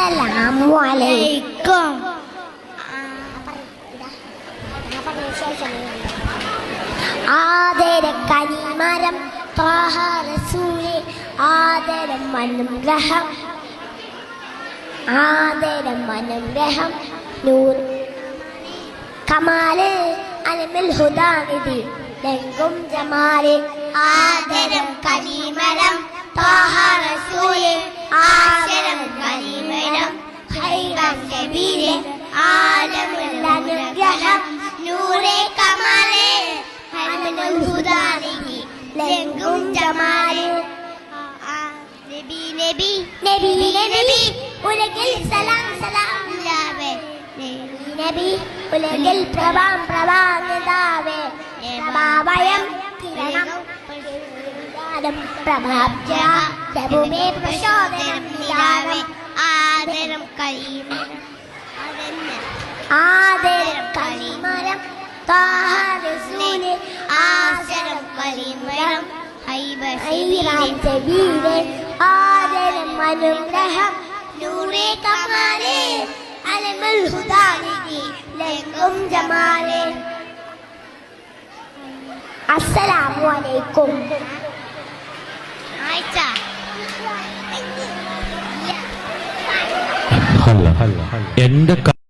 അസ്സലാമു അലൈക്കും. ആദരം കനിമരം ത്വാഹ റസൂലേ ആദരം അനുഗ്രഹം ആദരം അനുഗ്രഹം നൂർ കമാല് അലമിൽ ഹുദാനിധി ലംഘും ജമാല് ആദരം കനിമരം ത്വാഹ റസൂലേ ആദരം കനിമരം ഖൈറൻ നബിയെ ആലമുൽ അനുഗ്രഹം നൂറേ കമാലേ അലമുൽ ഹുദാനിധി ലംഘും ജമാല് നബി നബി നബി നബി ഉലകിൽ സലാം സലാം ലാവേ നബി ഉലകിൽ പ്രഭാം പ്രഭാനിതാവേ പ്രഭാവയം കിരണം പ്രഭാബ്ജ പ്രഭുമേ പ്രചോദനം നിലാവേ ആദരം കരീമരം ആദരം കരീമരം ത്വാഹ റസൂലേ ആദരം കരീമരം ഹൈറാൻ സബീലേ ആദരം അനുഗ്രഹം നൂറേ കമാലേ അലമുൽ ഹുദാനിധി ലംഘും ജമാലേ. അസ്സലാമു അലൈക്കും. എന്റെ